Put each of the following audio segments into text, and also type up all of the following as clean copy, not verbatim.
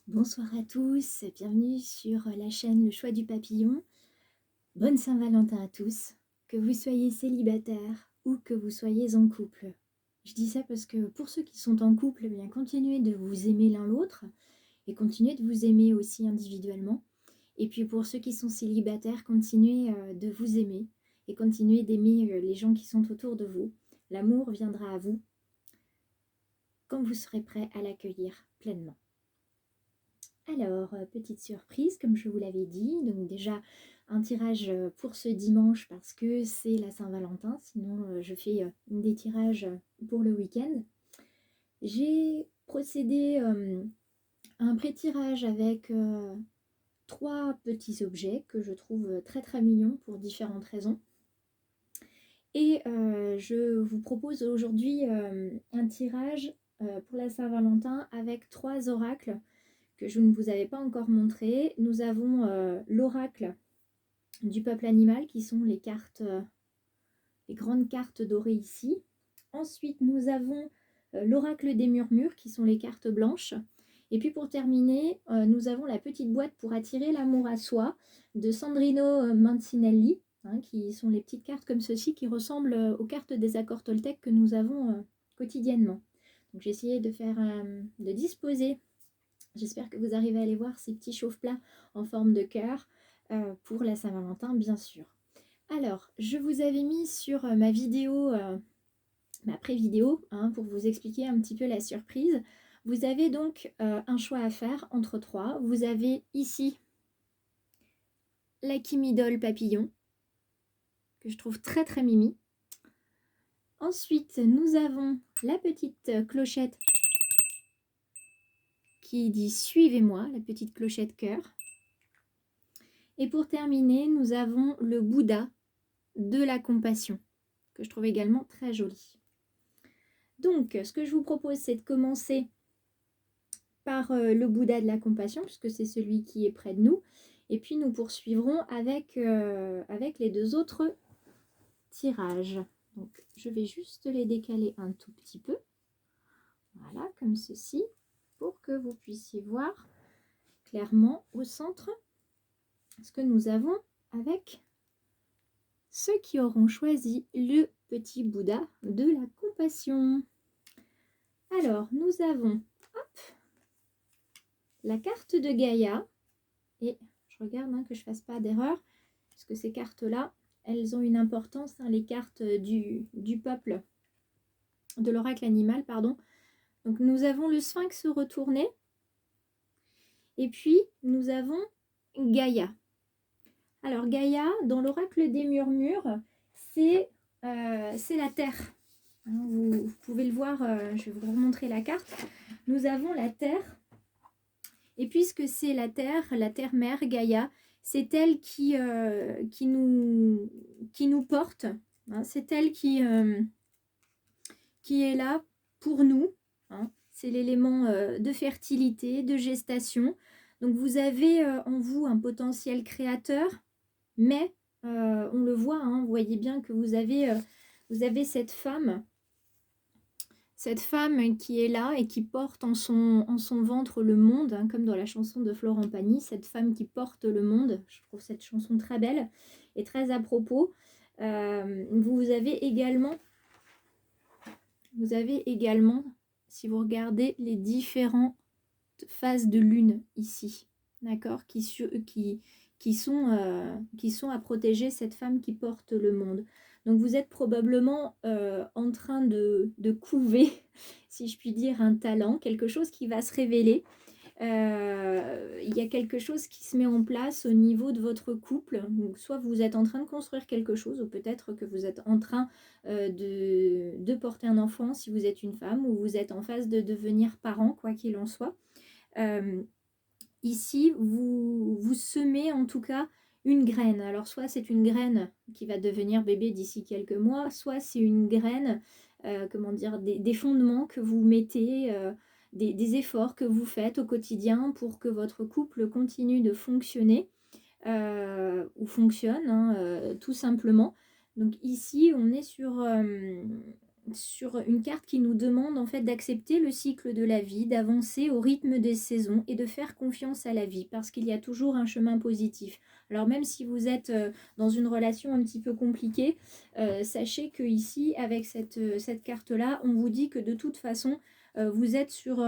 Bonsoir à tous, bienvenue sur la chaîne Le Choix du Papillon. Bonne Saint-Valentin à tous, que vous soyez célibataire ou que vous soyez en couple. Je dis ça parce que pour ceux qui sont en couple, eh bien continuez de vous aimer l'un l'autre et continuez de vous aimer aussi individuellement. Et puis pour ceux qui sont célibataires, continuez de vous aimer et continuez d'aimer les gens qui sont autour de vous. L'amour viendra à vous quand vous serez prêt à l'accueillir pleinement. Alors, petite surprise, comme je vous l'avais dit, donc déjà un tirage pour ce dimanche parce que c'est la Saint-Valentin, sinon je fais des tirages pour le week-end. J'ai procédé à un pré-tirage avec 3 petits objets que je trouve très très mignons pour différentes raisons. Et je vous propose aujourd'hui un tirage pour la Saint-Valentin avec 3 oracles que je ne vous avais pas encore montré. Nous avons l'oracle du peuple animal qui sont les cartes, les grandes cartes dorées ici. Ensuite, nous avons l'oracle des murmures qui sont les cartes blanches. Et puis pour terminer, nous avons la petite boîte pour attirer l'amour à soi de Sandrino Mancinelli, qui sont les petites cartes comme ceci qui ressemblent aux cartes des accords Toltec que nous avons quotidiennement. Donc j'ai essayé de disposer. J'espère que vous arrivez à aller voir ces petits chauffe-plats en forme de cœur pour la Saint-Valentin, bien sûr. Alors, je vous avais mis sur ma vidéo, ma pré-vidéo, pour vous expliquer un petit peu la surprise. Vous avez donc un choix à faire entre 3. Vous avez ici la Kimidol papillon, que je trouve très très mimi. Ensuite, nous avons la petite clochette qui dit « Suivez-moi », la petite clochette cœur. Et pour terminer, nous avons le Bouddha de la compassion, que je trouve également très joli. Donc, ce que je vous propose, c'est de commencer par le Bouddha de la compassion, puisque c'est celui qui est près de nous. Et puis, nous poursuivrons avec les 2 autres tirages. Donc, je vais juste les décaler un tout petit peu. Voilà, comme ceci, pour que vous puissiez voir clairement au centre ce que nous avons avec ceux qui auront choisi le petit Bouddha de la compassion. Alors, nous avons la carte de Gaïa, et je regarde que je ne fasse pas d'erreur, parce que ces cartes-là, elles ont une importance, les cartes du peuple, de l'oracle animal, pardon. Donc nous avons le sphinx retourné, et puis nous avons Gaïa. Alors Gaïa, dans l'oracle des murmures, c'est la terre. Vous pouvez le voir, je vais vous remontrer la carte. Nous avons la terre. Et puisque c'est la terre-mère, Gaïa, c'est elle qui nous porte. C'est elle qui est là pour nous. C'est l'élément de fertilité, de gestation. Donc vous avez en vous un potentiel créateur, mais on le voit, vous voyez bien que vous avez cette femme qui est là et qui porte en son ventre le monde, comme dans la chanson de Florent Pagny, cette femme qui porte le monde. Je trouve cette chanson très belle et très à propos. Vous avez également, si vous regardez les différentes phases de lune ici, d'accord, qui sont à protéger cette femme qui porte le monde. Donc vous êtes probablement en train de couver, si je puis dire, un talent, quelque chose qui va se révéler. Il y a quelque chose qui se met en place au niveau de votre couple. Donc, soit vous êtes en train de construire quelque chose, ou peut-être que vous êtes en train de porter un enfant si vous êtes une femme, ou vous êtes en phase de devenir parent, quoi qu'il en soit. Ici, vous semez en tout cas une graine. Alors soit c'est une graine qui va devenir bébé d'ici quelques mois, soit c'est une graine, des fondements que vous mettez, des efforts que vous faites au quotidien pour que votre couple continue de fonctionner ou fonctionne, tout simplement. Donc ici, on est sur sur une carte qui nous demande en fait d'accepter le cycle de la vie, d'avancer au rythme des saisons et de faire confiance à la vie parce qu'il y a toujours un chemin positif. Alors même si vous êtes dans une relation un petit peu compliquée, sachez que ici avec cette carte-là, on vous dit que de toute façon, vous êtes sur...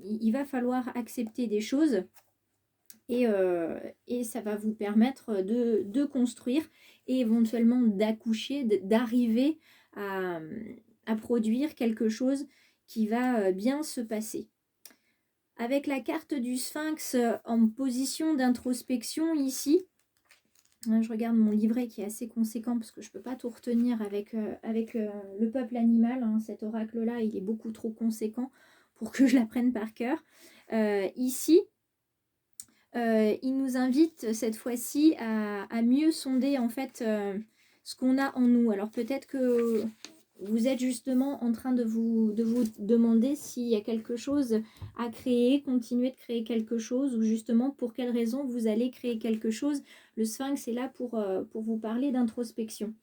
il va falloir accepter des choses et ça va vous permettre de construire et éventuellement d'accoucher, d'arriver à produire quelque chose qui va bien se passer. Avec la carte du Sphinx en position d'introspection ici, je regarde mon livret qui est assez conséquent parce que je ne peux pas tout retenir avec le peuple animal. Hein. Cet oracle-là, il est beaucoup trop conséquent pour que je l'apprenne par cœur. Ici, il nous invite cette fois-ci à mieux sonder en fait ce qu'on a en nous. Alors peut-être que vous êtes justement en train de vous demander s'il y a quelque chose à créer, continuer de créer quelque chose ou justement pour quelle raison vous allez créer quelque chose. Le Sphinx est là pour vous parler d'introspection.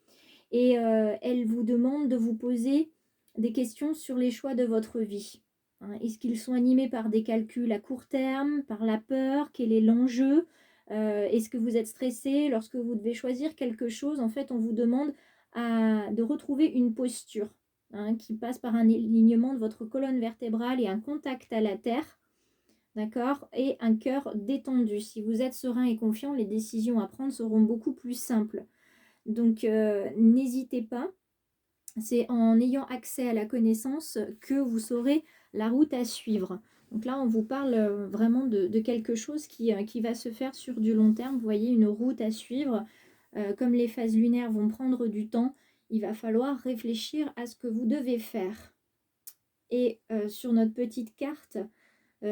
Et elle vous demande de vous poser des questions sur les choix de votre vie. Est-ce qu'ils sont animés par des calculs à court terme, par la peur? Quel est l'enjeu? Est-ce que vous êtes stressé lorsque vous devez choisir quelque chose? En fait, on vous demande de retrouver une posture qui passe par un alignement de votre colonne vertébrale et un contact à la terre, d'accord? Et un cœur détendu. Si vous êtes serein et confiant, les décisions à prendre seront beaucoup plus simples. Donc, n'hésitez pas. C'est en ayant accès à la connaissance que vous saurez la route à suivre. Donc là, on vous parle vraiment de quelque chose qui va se faire sur du long terme. Vous voyez, une route à suivre. Comme les phases lunaires vont prendre du temps, il va falloir réfléchir à ce que vous devez faire. Et sur notre petite carte qui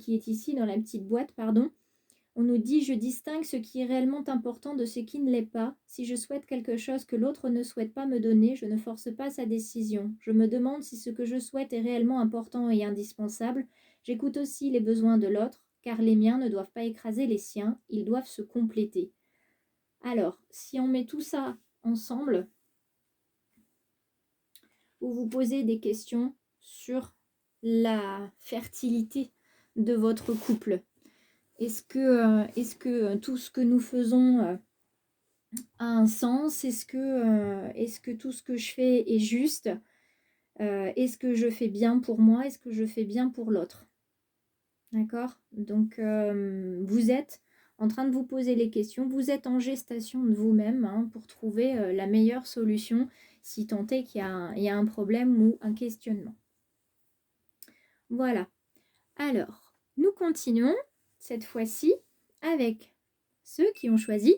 est ici dans la petite boîte, pardon, on nous dit « Je distingue ce qui est réellement important de ce qui ne l'est pas. Si je souhaite quelque chose que l'autre ne souhaite pas me donner, je ne force pas sa décision. Je me demande si ce que je souhaite est réellement important et indispensable. J'écoute aussi les besoins de l'autre, car les miens ne doivent pas écraser les siens, ils doivent se compléter. » Alors, si on met tout ça ensemble, vous vous posez des questions sur la fertilité de votre couple. Est-ce que tout ce que nous faisons a un sens? Est-ce que tout ce que je fais est juste? Est-ce que je fais bien pour moi? Est-ce que je fais bien pour l'autre? D'accord? Donc, vous êtes en train de vous poser les questions. Vous êtes en gestation de vous-même pour trouver la meilleure solution si tant est qu'il y a un problème ou un questionnement. Voilà. Alors, nous continuons cette fois-ci avec ceux qui ont choisi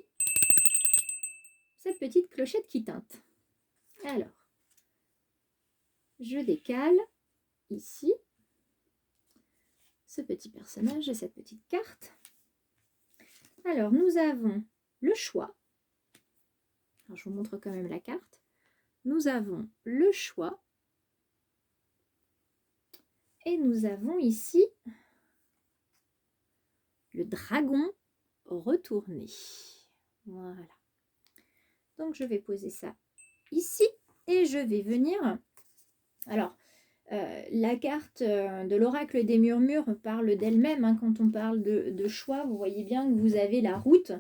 cette petite clochette qui teinte. Alors, je décale ici ce petit personnage et cette petite carte. Alors, nous avons le choix. Alors, je vous montre quand même la carte. Nous avons le choix. Et nous avons ici le dragon retourné. Voilà. Donc, je vais poser ça ici et je vais venir... Alors, la carte de l'oracle des murmures parle d'elle-même. Quand on parle de choix, vous voyez bien que vous avez la route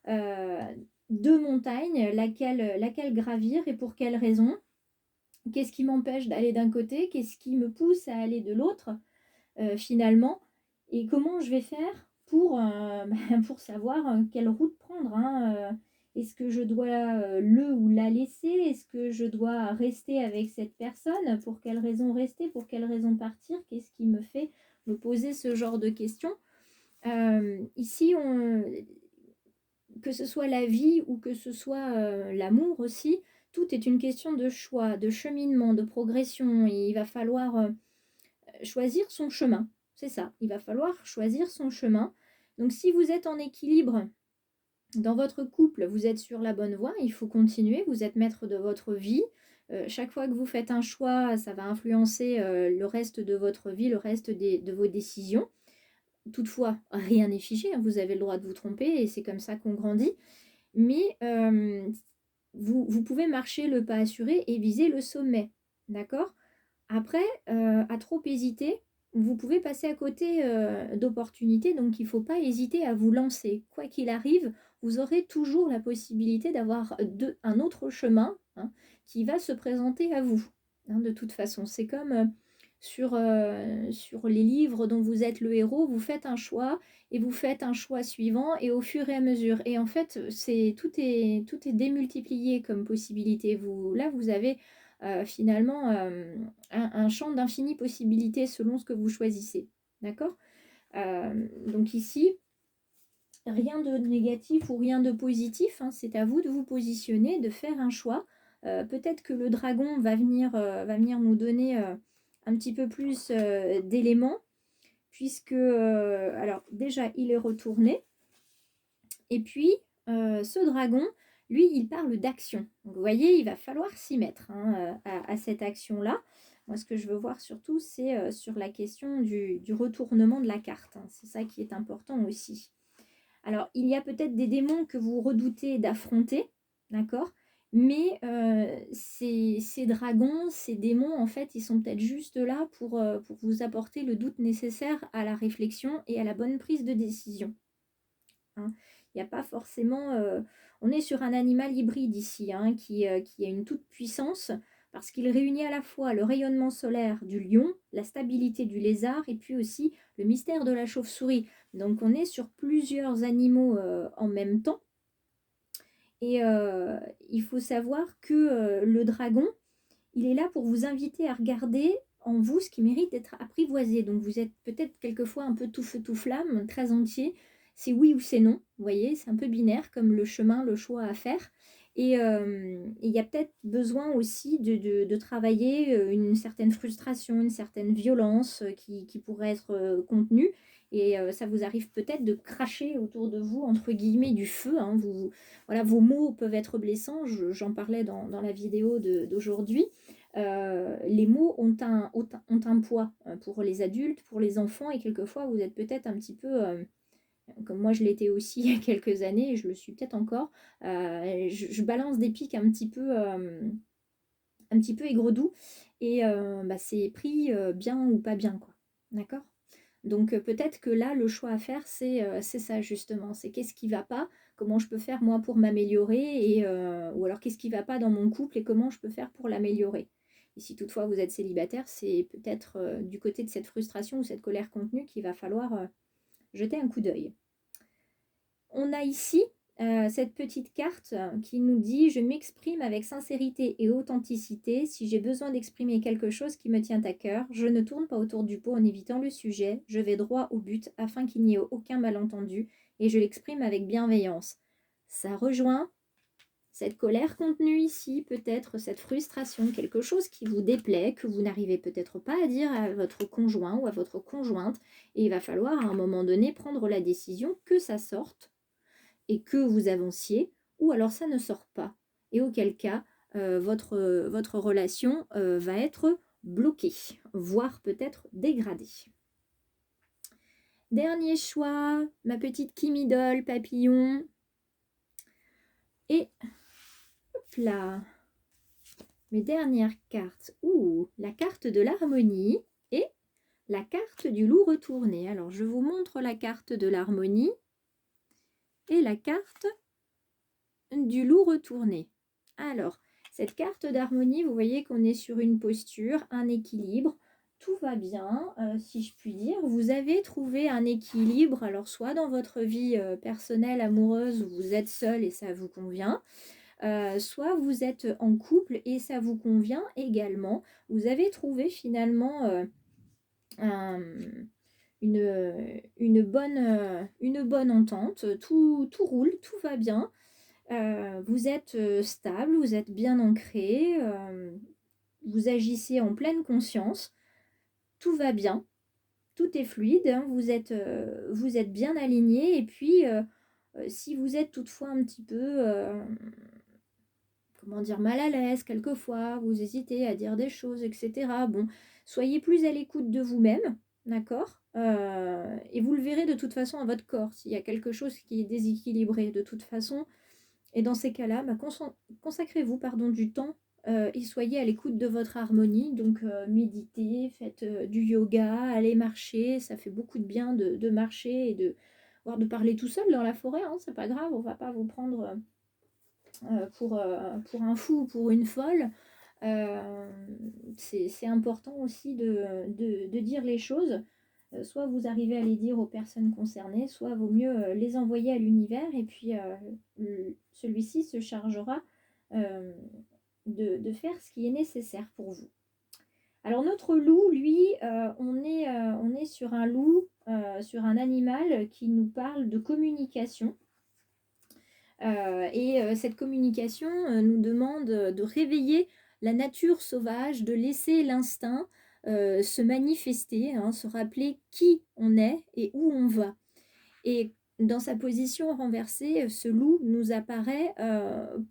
de montagne, laquelle gravir et pour quelle raison. Qu'est-ce qui m'empêche d'aller d'un côté? Qu'est-ce qui me pousse à aller de l'autre finalement? Et comment je vais faire pour savoir quelle route prendre Est-ce que je dois le ou la laisser? Est-ce que je dois rester avec cette personne? Pour quelle raison rester? Pour quelle raison partir? Qu'est-ce qui me fait me poser ce genre de questions? Ici, que ce soit la vie ou que ce soit l'amour aussi, tout est une question de choix, de cheminement, de progression. Et il va falloir choisir son chemin. C'est ça, il va falloir choisir son chemin. Donc si vous êtes en équilibre dans votre couple, vous êtes sur la bonne voie, il faut continuer, vous êtes maître de votre vie. Chaque fois que vous faites un choix, ça va influencer le reste de votre vie, le reste de vos décisions. Toutefois, rien n'est figé, vous avez le droit de vous tromper et c'est comme ça qu'on grandit. Mais vous pouvez marcher le pas assuré et viser le sommet, d'accord? Après, à trop hésiter, vous pouvez passer à côté, d'opportunités, donc il ne faut pas hésiter à vous lancer. Quoi qu'il arrive, vous aurez toujours la possibilité d'avoir un autre chemin, hein, qui va se présenter à vous, hein, de toute façon. C'est comme, sur les livres dont vous êtes le héros, vous faites un choix et vous faites un choix suivant et au fur et à mesure et en fait, tout est démultiplié comme possibilité. Vous avez, finalement, un champ d'infinies possibilités selon ce que vous choisissez. D'accord? Donc ici, rien de négatif ou rien de positif, hein, c'est à vous de vous positionner, de faire un choix. Peut-être que le dragon va venir nous donner un petit peu plus d'éléments, puisque, alors déjà, il est retourné, et puis ce dragon, lui, il parle d'action. Donc vous voyez, il va falloir s'y mettre, hein, à cette action-là. Moi, ce que je veux voir surtout, c'est sur la question du retournement de la carte, hein. C'est ça qui est important aussi. Alors, il y a peut-être des démons que vous redoutez d'affronter, d'accord? Mais ces dragons, ces démons, en fait, ils sont peut-être juste là pour vous apporter le doute nécessaire à la réflexion et à la bonne prise de décision, hein. Il n'y a pas forcément... on est sur un animal hybride ici, hein, qui a une toute puissance parce qu'il réunit à la fois le rayonnement solaire du lion, la stabilité du lézard et puis aussi le mystère de la chauve-souris. Donc on est sur plusieurs animaux en même temps. Et il faut savoir que le dragon, il est là pour vous inviter à regarder en vous ce qui mérite d'être apprivoisé. Donc vous êtes peut-être quelquefois un peu tout feu tout flamme, très entier. C'est oui ou c'est non. Vous voyez, c'est un peu binaire comme le chemin, le choix à faire. Et il y a peut-être besoin aussi de travailler une certaine frustration, une certaine violence qui pourrait être contenue. Et ça vous arrive peut-être de cracher autour de vous, entre guillemets, du feu, hein. Voilà, vos mots peuvent être blessants. J'en parlais dans la vidéo d'aujourd'hui. Les mots ont un poids pour les adultes, pour les enfants, et quelquefois vous êtes peut-être un petit peu, comme moi je l'étais aussi il y a quelques années, et je le suis peut-être encore, je balance des pics un petit peu aigre-doux, et bah, c'est pris bien ou pas bien, quoi. D'accord? Donc peut-être que là, le choix à faire, c'est ça justement, c'est qu'est-ce qui va pas, comment je peux faire moi pour m'améliorer, et ou alors qu'est-ce qui va pas dans mon couple et comment je peux faire pour l'améliorer. Et si toutefois vous êtes célibataire, c'est peut-être du côté de cette frustration ou cette colère contenue qu'il va falloir jeter un coup d'œil. On a ici cette petite carte qui nous dit « Je m'exprime avec sincérité et authenticité. Si j'ai besoin d'exprimer quelque chose qui me tient à cœur, je ne tourne pas autour du pot en évitant le sujet. Je vais droit au but afin qu'il n'y ait aucun malentendu et je l'exprime avec bienveillance. » Ça rejoint cette colère contenue ici, peut-être cette frustration, quelque chose qui vous déplaît, que vous n'arrivez peut-être pas à dire à votre conjoint ou à votre conjointe. Et il va falloir à un moment donné prendre la décision que ça sorte et que vous avanciez, ou alors ça ne sort pas. Et auquel cas, votre relation va être bloquée, voire peut-être dégradée. Dernier choix, ma petite Kim Idol papillon. Et hop là, mes dernières cartes. Ouh, la carte de l'harmonie et la carte du loup retourné. Alors, je vous montre la carte de l'harmonie et la carte du loup retourné. Alors, cette carte d'harmonie, vous voyez qu'on est sur une posture, un équilibre, tout va bien, si je puis dire. Vous avez trouvé un équilibre, alors soit dans votre vie personnelle, amoureuse, où vous êtes seul et ça vous convient, soit vous êtes en couple et ça vous convient également. Vous avez trouvé finalement une bonne entente, tout roule, tout va bien. Vous êtes stable, vous êtes bien ancré, vous agissez en pleine conscience, tout va bien, tout est fluide, hein, vous êtes bien aligné. Et puis, si vous êtes toutefois un petit peu, comment dire, mal à l'aise quelquefois, vous hésitez à dire des choses, etc. Bon, soyez plus à l'écoute de vous-même, d'accord? Et vous le verrez de toute façon à votre corps, s'il y a quelque chose qui est déséquilibré. De toute façon, Et dans ces cas-là, bah, consacrez-vous du temps et soyez à l'écoute de votre harmonie. Donc méditez, faites du yoga, allez marcher. Ça fait beaucoup de bien de marcher et voire de parler tout seul dans la forêt. Hein, c'est pas grave, on va pas vous prendre pour un fou ou pour une folle. C'est important aussi de dire les choses. Soit vous arrivez à les dire aux personnes concernées, soit vaut mieux les envoyer à l'univers et puis celui-ci se chargera euh, de faire ce qui est nécessaire pour vous. Alors notre loup, lui, on est sur un loup, sur un animal qui nous parle de communication. Cette communication nous demande de réveiller la nature sauvage, de laisser l'instinct se manifester, hein, se rappeler qui on est et où on va. Et dans sa position renversée, ce loup nous apparaît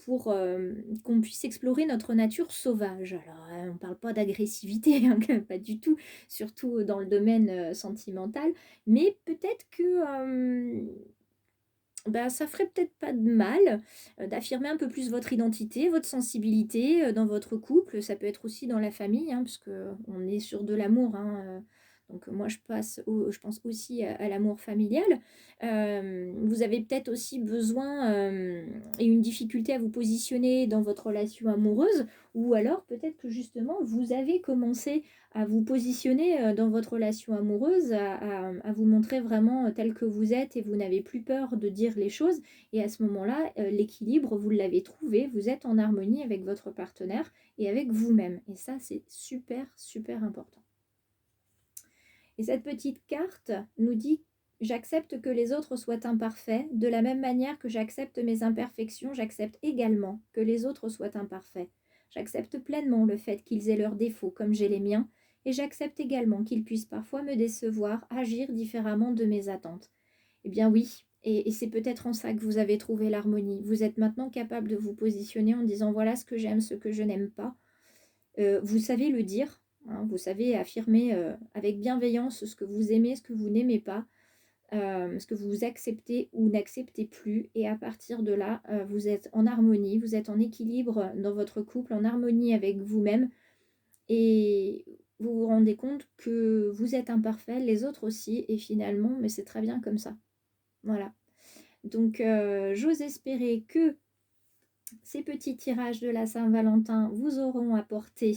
pour qu'on puisse explorer notre nature sauvage. Alors, on ne parle pas d'agressivité, hein, pas du tout, surtout dans le domaine sentimental, mais peut-être que bah, ça ferait peut-être pas de mal d'affirmer un peu plus votre identité, votre sensibilité dans votre couple. Ça peut être aussi dans la famille, hein, parce qu'on est sur de l'amour. Hein, donc moi, je pense aussi à l'amour familial. Vous avez peut-être aussi besoin et une difficulté à vous positionner dans votre relation amoureuse, ou alors peut-être que justement, vous avez commencé à vous positionner dans votre relation amoureuse, à vous montrer vraiment tel que vous êtes et vous n'avez plus peur de dire les choses. Et à ce moment-là, l'équilibre, vous l'avez trouvé, vous êtes en harmonie avec votre partenaire et avec vous-même. Et ça, c'est super, super important. Et cette petite carte nous dit: j'accepte que les autres soient imparfaits. De la même manière que j'accepte mes imperfections, j'accepte également que les autres soient imparfaits. J'accepte pleinement le fait qu'ils aient leurs défauts comme j'ai les miens, et j'accepte également qu'ils puissent parfois me décevoir, agir différemment de mes attentes. Eh bien oui, et c'est peut-être en ça que vous avez trouvé l'harmonie. Vous êtes maintenant capable de vous positionner en disant: voilà ce que j'aime, ce que je n'aime pas. Vous savez le dire, hein, vous savez affirmer avec bienveillance ce que vous aimez, ce que vous n'aimez pas, ce que vous acceptez ou n'acceptez plus. Et à partir de là, vous êtes en harmonie, vous êtes en équilibre dans votre couple, en harmonie avec vous-même. Et vous vous rendez compte que vous êtes imparfait, les autres aussi, et finalement, mais c'est très bien comme ça. Voilà. Donc, j'ose espérer que ces petits tirages de la Saint-Valentin vous auront apporté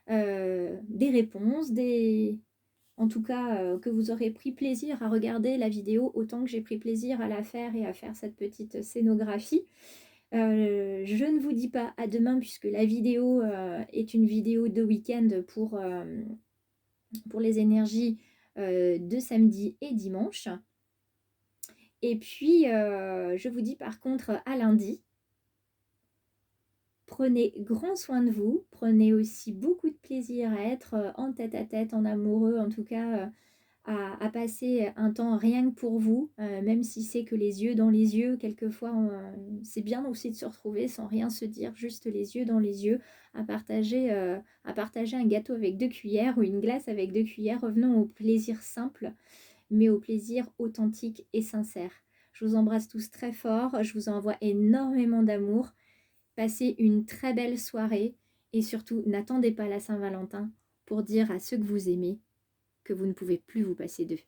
des réponses, en tout cas que vous aurez pris plaisir à regarder la vidéo autant que j'ai pris plaisir à la faire et à faire cette petite scénographie. Je ne vous dis pas à demain puisque la vidéo est une vidéo de week-end pour les énergies de samedi et dimanche. Et puis, je vous dis par contre à lundi. Prenez grand soin de vous, prenez aussi beaucoup de plaisir à être en tête-à-tête, en amoureux, en tout cas à passer un temps rien que pour vous, même si c'est que les yeux dans les yeux, quelquefois c'est bien aussi de se retrouver sans rien se dire, juste les yeux dans les yeux, à partager un gâteau avec 2 cuillères ou une glace avec 2 cuillères. Revenons au plaisir simple, mais au plaisir authentique et sincère. Je vous embrasse tous très fort, je vous envoie énormément d'amour. Passez une très belle soirée et surtout n'attendez pas la Saint-Valentin pour dire à ceux que vous aimez que vous ne pouvez plus vous passer d'eux.